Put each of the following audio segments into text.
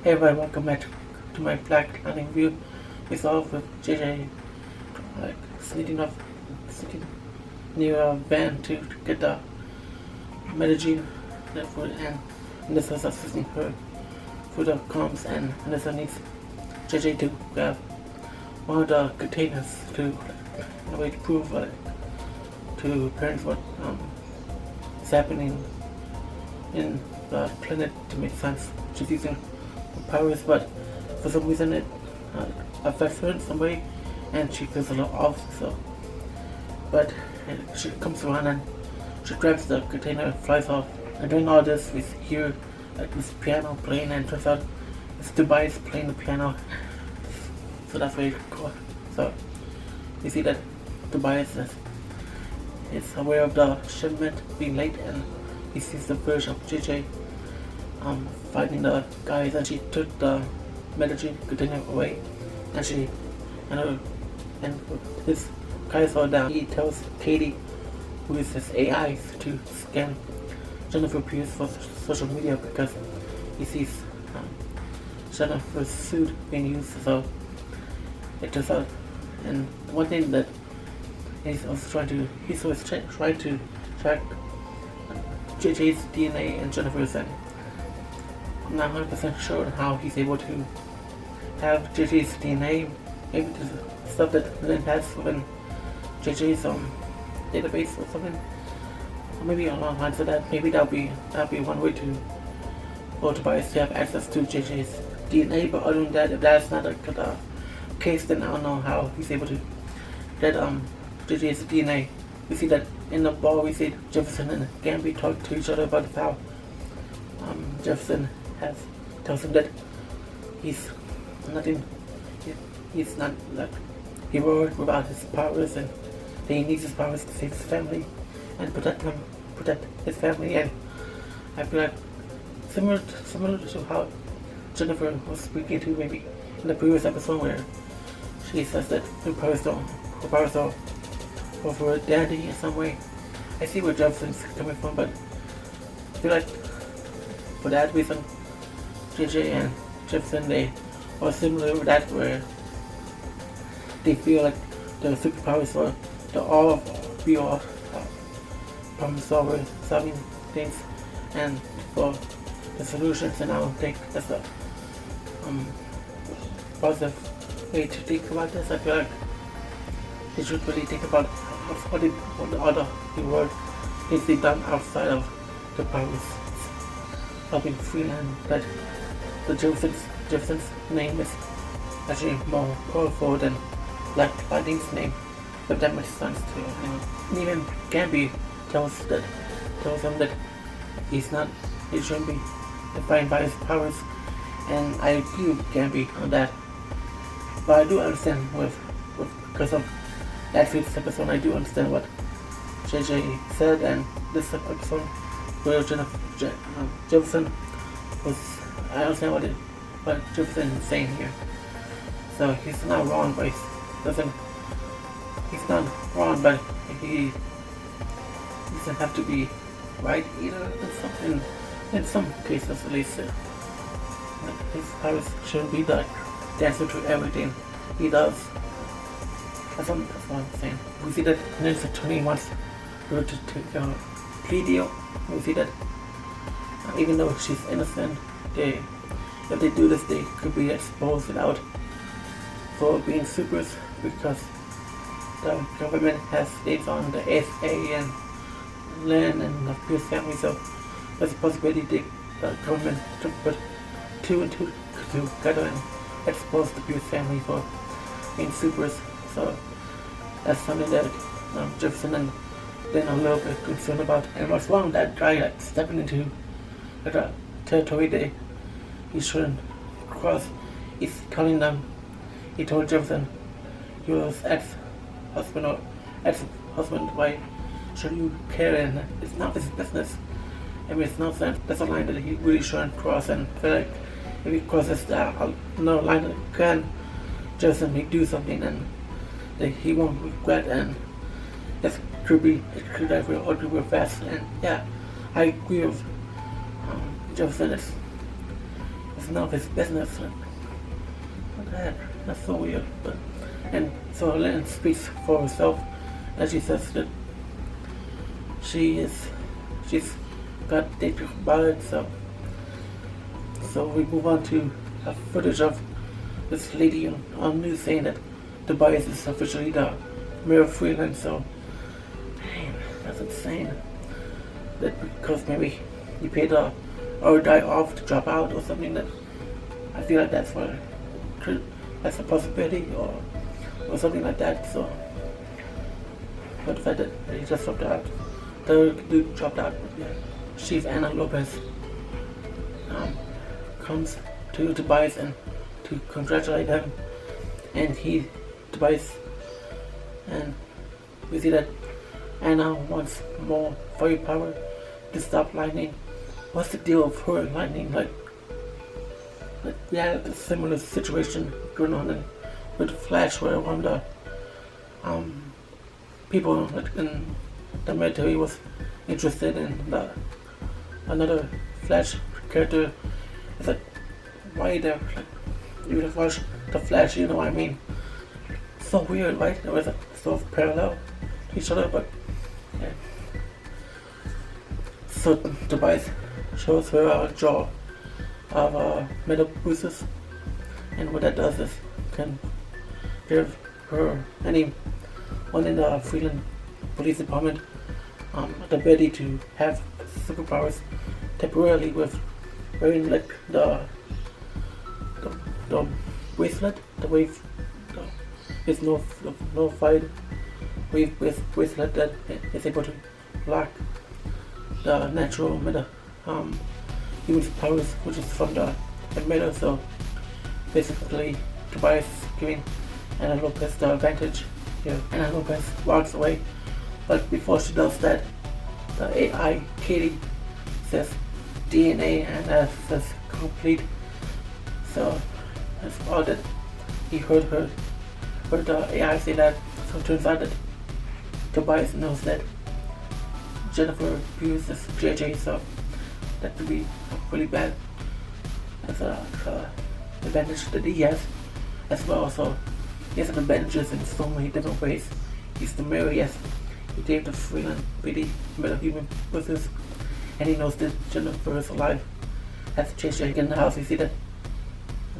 Hey everybody, welcome back to my Black Lightning review. We saw with JJ sneaking near a van to get the medicine and this was assisting her through the comms, and Nessa needs JJ to grab one of the containers to in a way to prove to parents what is happening in the planet to make sense. She's using powers, but for some reason it affects her in some way, and she feels a little off. But she comes around and she grabs the container and flies off. And during all this, we hear this piano playing, and turns out it's Tobias playing the piano. So that's very cool. So you see that Tobias is aware of the shipment being late, and he sees the version of JJ fighting the guys, and she took the medicine container away, and his guys fall down. He tells Katie, who is his AI, to scan Jennifer Pierce for social media because he sees Jennifer's suit being used. So it turns out, and one thing that he's always trying to track JJ's DNA and Jennifer's, and I'm not 100% sure how he's able to have JJ's DNA. Maybe the stuff that Lynn has within JJ's database or something. Or maybe along the lines of that. Maybe that'll be one way for Tobias to have access to JJ's DNA. But other than that, if that's not the case, then I don't know how he's able to get JJ's DNA. We see that in the ball. We see Jefferson and Gamby talk to each other about how Jefferson tells him that he's not like heroic without his powers, and that he needs his powers to save his family and protect his family. And I feel like similar to how Jennifer was speaking to maybe in the previous episode, where she says that her powers are for her daddy in some way. I see where Jefferson's coming from, but I feel like for that reason, JJ and Jefferson, they are similar with that, where they feel like the superpowers are the all problem solving things and for the solutions. And I don't think that's a positive way to think about this. I feel like they should really think about what the other world needs to be done outside of the powers helping free, and that the Jefferson's name is actually more powerful than Black Lightning's name, if that makes sense to you. And even Gamby tells him that he shouldn't be defined by his powers, and I agree with Gamby on that. But I do understand because of that previous episode, I do understand what JJ said, and this episode where Jefferson was, I understand what Jefferson is saying here. So he's not wrong, but he's not wrong, but he doesn't have to be right either. In some cases, at least, his powers shouldn't be the answer to everything he does. That's what I'm saying. We see that Nancy attorney wants her to take a plea deal. We see that even though she's innocent, if they do this, they could be exposed without for being supers, because the government has states on the SA and Lynn and the Pierce family. So there's a possibility the government to put two and two together and expose the Pierce family for being supers. So that's something that Jefferson and Lynn are a little bit concerned about. And what's wrong with that guy stepping into the territory that he shouldn't cross? He's telling them, he told Jefferson, your ex-husband, why should you care? And it's not his business. I mean, it's nonsense. That's a line that he really shouldn't cross, and I feel like if he crosses that line again, Jefferson may do something and that he won't regret, and it could die real fast. And yeah, I agree with Jefferson is it's none of his business. That's so weird. And so Lynn speaks for herself, and she says that she's got danger about it. So we move on to a footage of this lady on news saying that Tobias is officially the mayor of Freeland. So, damn, that's insane. That because maybe he paid or die off to drop out or something. That I feel like that's a possibility or something like that. So, but the fact that he just dropped out, the dude dropped out. Yeah. Chief Anna Lopez comes to Tobias and to congratulate him, and Tobias, and we see that Anna wants more firepower to stop lightning. What's the deal with her and lightning? Like we had a similar situation going on with Flash, where one of the people in the military was interested in another Flash character. It's like, why they're like, you would have watched the Flash, you know what I mean? So weird, right? It was sort of parallel to each other, but yeah. So Tobias shows her a jaw of metal bruises, and what that does is can give her, anyone in the Freeland Police Department, the ability to have superpowers temporarily with wearing like the bracelet, the wave, is no fight wave bracelet that is able to block the natural metal human powers, which is from the metal. So basically, Tobias is giving Anna Lopez the advantage here. Anna Lopez walks away, but before she does that, the AI Katie says DNA, and says complete. So that's all that he heard the AI say that. So it turns out that Tobias knows that Jennifer uses JJ, so that could be really bad. That's an advantage that he has as well. So he has advantages in so many different ways. He's the mayor, yes. He gave the Freeland PD metal human versus, and he knows that Jennifer is alive. That's JJ in the house. You see that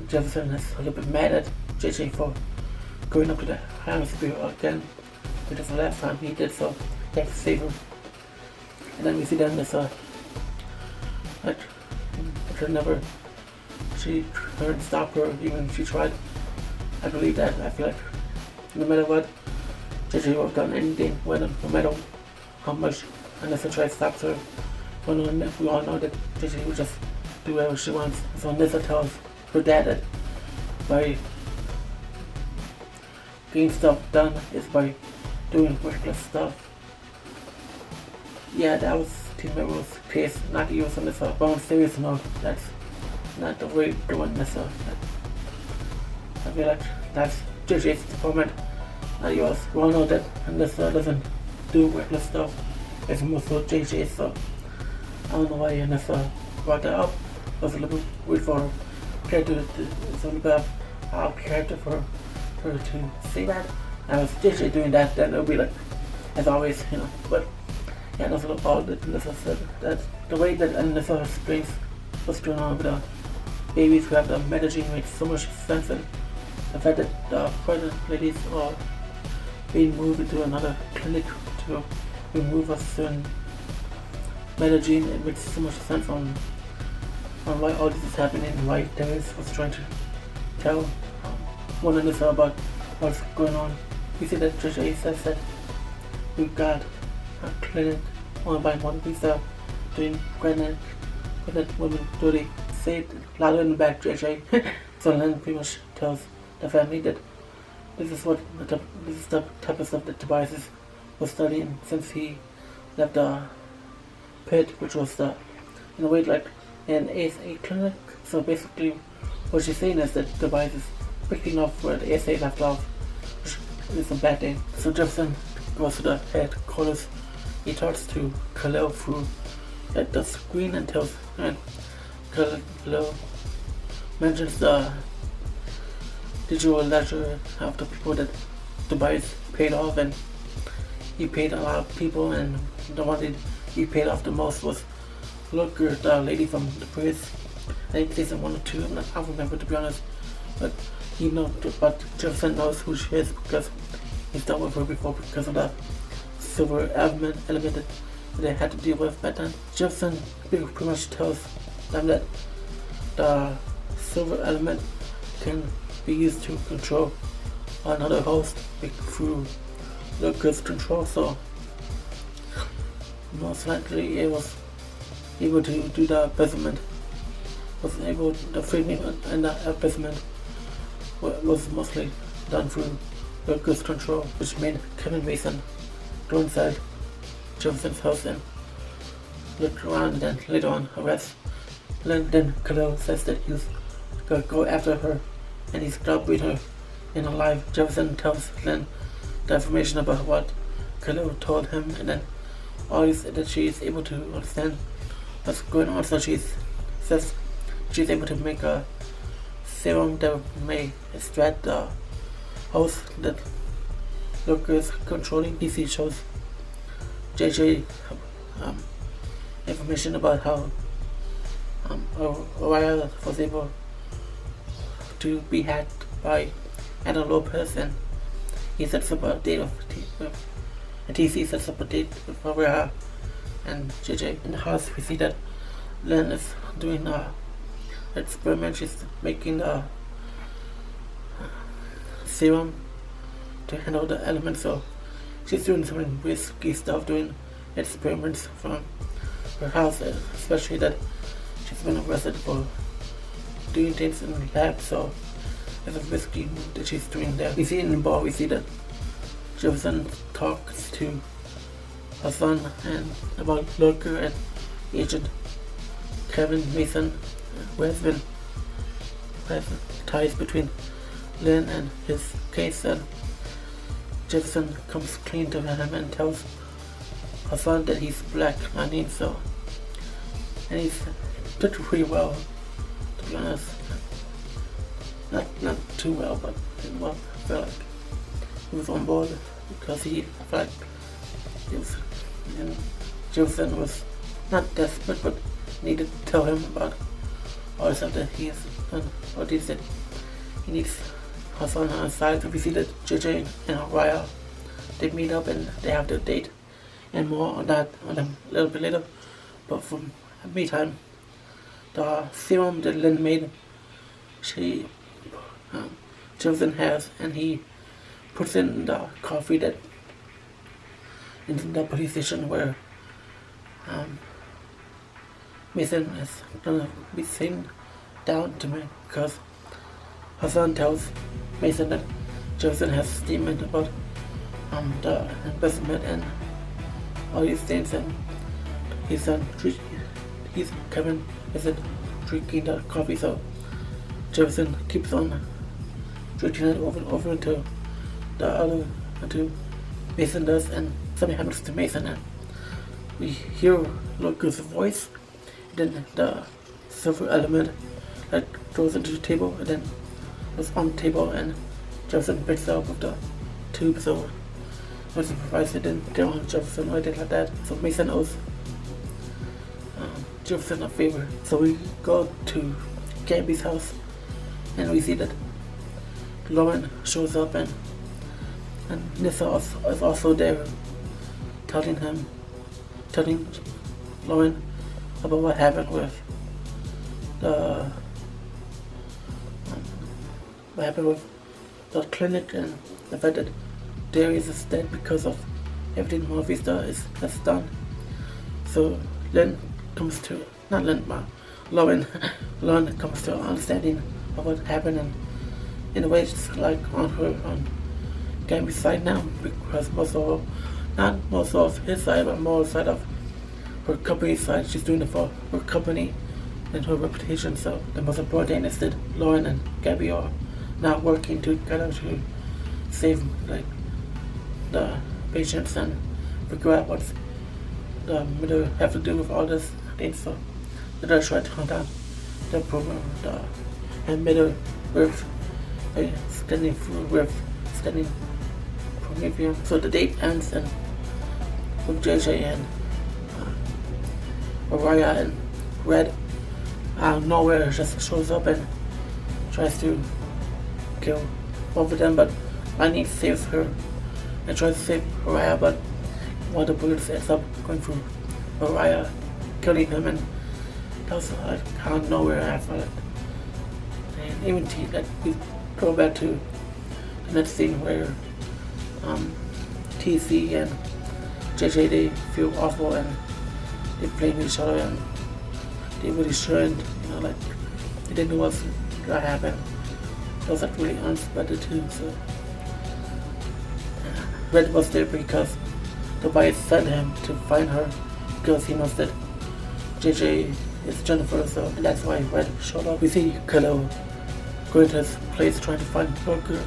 Jefferson is a little bit mad at JJ for going up to the hemisphere again, which is the last time he did so. He has to save her. And then we see then this like she couldn't stop her, even if she tried. I believe that. I feel like no matter what, JJ would have done anything with him, no matter how much, unless they try to stop her. But we all know that JJ would just do whatever she wants. So Nessa tells her dad that by getting stuff done is by doing reckless stuff. Yeah, that was Team Memo's case, not to use on this but on serious note, that's not the way doing this. I feel like that's JJ's department, not yours. We all know that Nessa doesn't do reckless stuff. It's more so JJ, so I don't know why Nessa brought that up. It was a little bit weird for her character. It's a little bit out of character for her to say that. And if JJ doing that, then it would be like, as always, you know. But yeah, that's a little odd that Nessa said that. The way that Nessa explains what's going on with the babies who have the metagene makes so much sense, and the fact that the pregnant ladies are being moved into another clinic to remove a certain metagene, it makes so much sense on why all this is happening and why Darius was trying to tell one another about what's going on. We see that JJ says that we've got a clinic one by one. We start doing pregnant women dirty. Say it louder in the back, JJ. So then pretty much tells the family that this is the type of stuff that Tobias was studying since he left the pit, which was in a way like an ASA clinic. So basically what she's saying is that Tobias is picking up where the ASA left off, which is a bad thing. So Jefferson goes to the headquarters. He talks to Khalil through the screen and tells Khalil mentions the digital ledger of the people that Tobias paid off, and he paid a lot of people, and the one that he paid off the most was Looker, the lady from the Priest. I think season 1 or 2, I don't remember to be honest, but Jefferson knows who she is because he's dealt with her before because of the silver element that they had to deal with back then. Jefferson pretty much tells them that the silver element can be used to control another host through Looker's control, so most likely it was able to do the embezzlement. The framing and the embezzlement was mostly done through Looker's control, which made Kevin Mason go inside Jefferson's house and look around and then later on arrest. Then Khalil says that he's gonna go after her and he's gonna bring her in alive. Jefferson tells Len the information about what Khalil told him, and then all this that she is able to understand what's going on, so she says she's able to make a serum that may extract the host that Looker is controlling. DC shows JJ information about how Orion was able to be hacked by Ana Lopez, and he sets up a date and TC sets up a date with Orion and JJ. In the house we see that Len is doing experiment. She's making a serum to handle the elements, so she's doing some risky stuff, doing experiments from her house, especially that she's been arrested for doing things in the lab, so it's a risky move that she's doing there. We see in the bar, we see that Jefferson talks to her son and about Looker and Agent Kevin Mason, who has ties between Lynn and his case, and Jefferson comes clean to him and tells her son that he's black, so, and he's did pretty well, to be honest. Not too well, but well, I feel like he was on board because he felt like he was, and Jefferson was not desperate, but needed to tell him about all the stuff that he has done, or he said he needs her son on his side. So we see that JJ and Raya, they meet up and they have their date, and more on that a little bit later. But from meantime, the serum that Lynn made, Jefferson has, and he puts in the coffee that in the police station where Mason is gonna be sent down to me because her son tells Mason that Jefferson has statement about the investment and all these things, and he's Kevin isn't drinking the coffee, so Jefferson keeps on drinking it over until Mason does, and something happens to Mason, and we hear Looker's voice. Then the silver element that goes into the table, and then was on the table, and Jefferson picks it up with the tube, so was surprised it didn't get on Jefferson or anything like that. So Mason owes Jefferson a favor. So we go to Gabby's house, and we see that Lauren shows up, and Nissa is also there, telling Lauren about what happened with the clinic, and the fact that Darius is dead because of everything Vista has done. So Lauren comes to understanding of what happened, and in a way it's like on Gabby's side now, because not most of his side, but more side of her company's side. She's doing it for her company and her reputation. So the most important thing is that Lauren and Gabby are now working together to save the patients and figure out what the middle have to do with all this things. So they're trying to hunt down the program, the and met her with a standing premium. So the date ends and with JJ and Mariah, and Red out of nowhere just shows up and tries to kill both of them, but Annie saves her and tries to save Mariah, but one of the bullets ends up going through Mariah, killing him, and that was out of nowhere after that. And even we go back to the next scene where TC and JJ, they feel awful and they blame each other, and they really shouldn't, like they didn't know what's gonna happen. That was like really unexpected too. So Red was there because Tobias sent him to find her because he knows that JJ is Jennifer, so that's why Red showed up. We see Khalil going to his place trying to find Booker.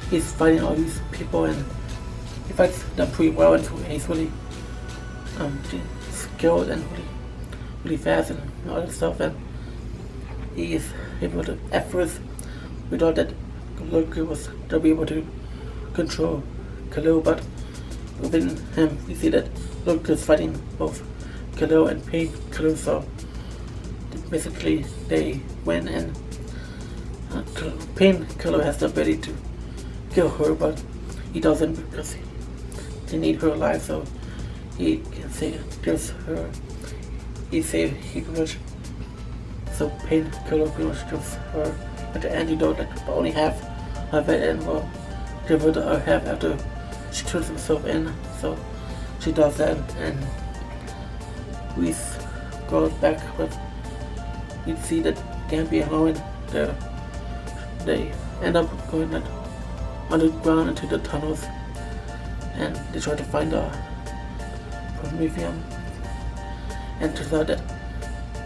He's fighting all these people and he fights them pretty well, and he's really skilled and really fast and all that stuff, and he is able to, at first we thought that Booker was to be able to control Khalil, but within him we see that Booker is fighting both Khalil and Payne Khalil, so basically they win, and Payne Khalil has the ability to kill her, but he doesn't because they need her alive, so he can save her. He pretty much, so Payne Khalil pretty much gives her the antidote, like only half of it, and will give her the other half after she turns herself in. So she does that, and we go back with, we see that Gambia and Lauren, they end up going like underground into the tunnels, and they try to find a museum, and turns out that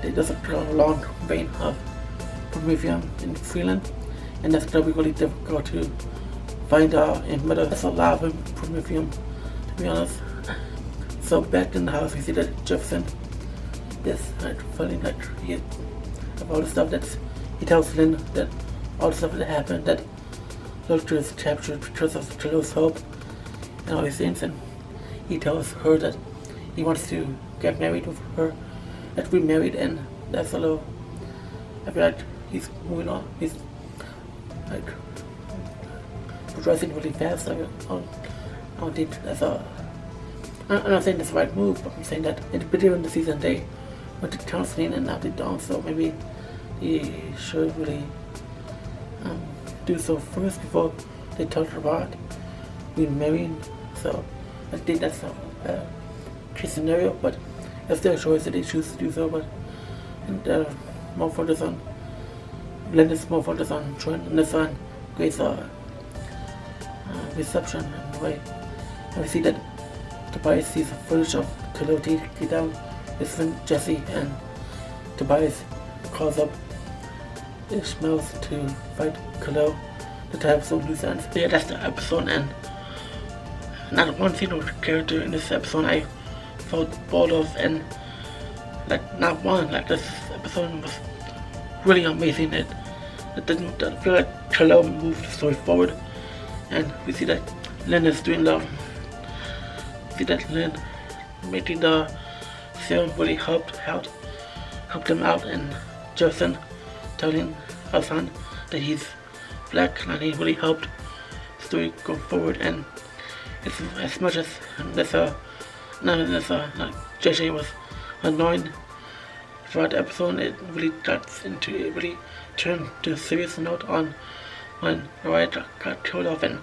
there's a long vein of museum in Freeland, and that's gonna be really difficult to find out in middle. That's a lot of museum, to be honest. So back in the house, we see that Jefferson is feeling like of all the stuff that he tells Lynn, that all the stuff that happened, that Luther is captured because of Khalil's help and all these things, and he tells her that he wants to get married with her, that we married, and that's a little, I feel like he's moving on, he's like progressing really fast. I don't think that's I'm not saying that's the right move, but I'm saying that in the beginning of the season they went to counseling and now they don't, so maybe he should really do so first before they talk about being married. So I think that's a case scenario, but it's their choice that they choose to do so. But and more focus on Linda's more focus on trying to understand Grace's reception and the way. And we see that Tobias sees footage of Khalil taking down his friend Jesse, and Tobias calls up Ishmael to fight Khalil. The episode loose ends. Yeah, that's the episode, and not one single character in this episode I felt bored of, and like not one. Like this episode was really amazing. It didn't feel like Khalil moved the story forward, and we see that Lynn is doing Lynn making the film really helped him out, and Justin telling Hassan that he's black, and he really helped the story go forward. And it's as much as like JJ was annoying throughout the episode, it really turned to a serious note on when Wright got killed off, and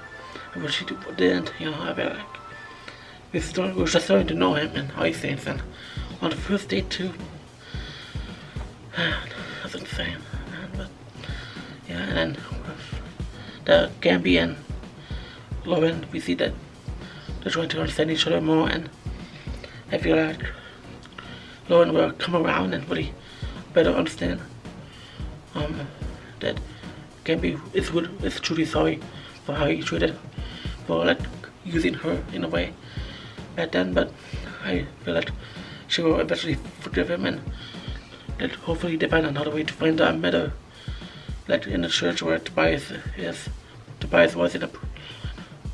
what she didn't, I feel like we're just starting to know him and how he thinks, and on the first date too. That's insane, man. But yeah, and then with the Gambi and Lauren, we see that they're trying to understand each other more, and I feel like Lauren will come around and really better understand that Gambi is truly sorry for how he treated, for like using her in a way back then, but I feel like she will eventually forgive him, and that hopefully they find another way to find a better like in the church where Tobias is. Tobias was in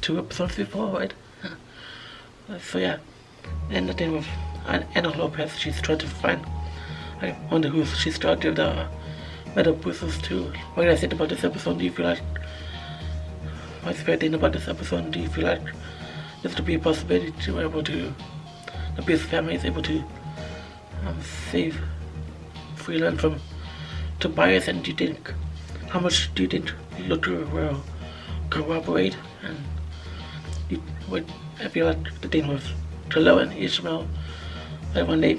2 episodes before, right? So yeah, and the thing with Anna Lopez, she's trying to find. I wonder who she's trying to give the metal boosters to. What did I say about this episode? Do you feel like what's your favorite thing about this episode? Do you feel like there's to be a possibility to be able to the Pierce family is able to save Freeland from Tobias, and do you think how much do you think Luther will corroborate? And I feel like the thing with Khalil and Ishmael, like when they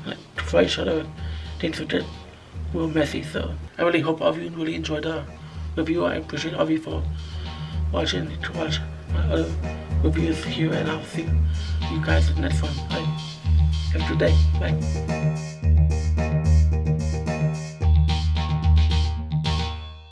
like fight each other, things are just real messy. So I really hope all of you really enjoyed the review. I appreciate all of you for watching to watch my other reviews here, and I'll see you guys in the next one. Bye. Have a good day. Bye.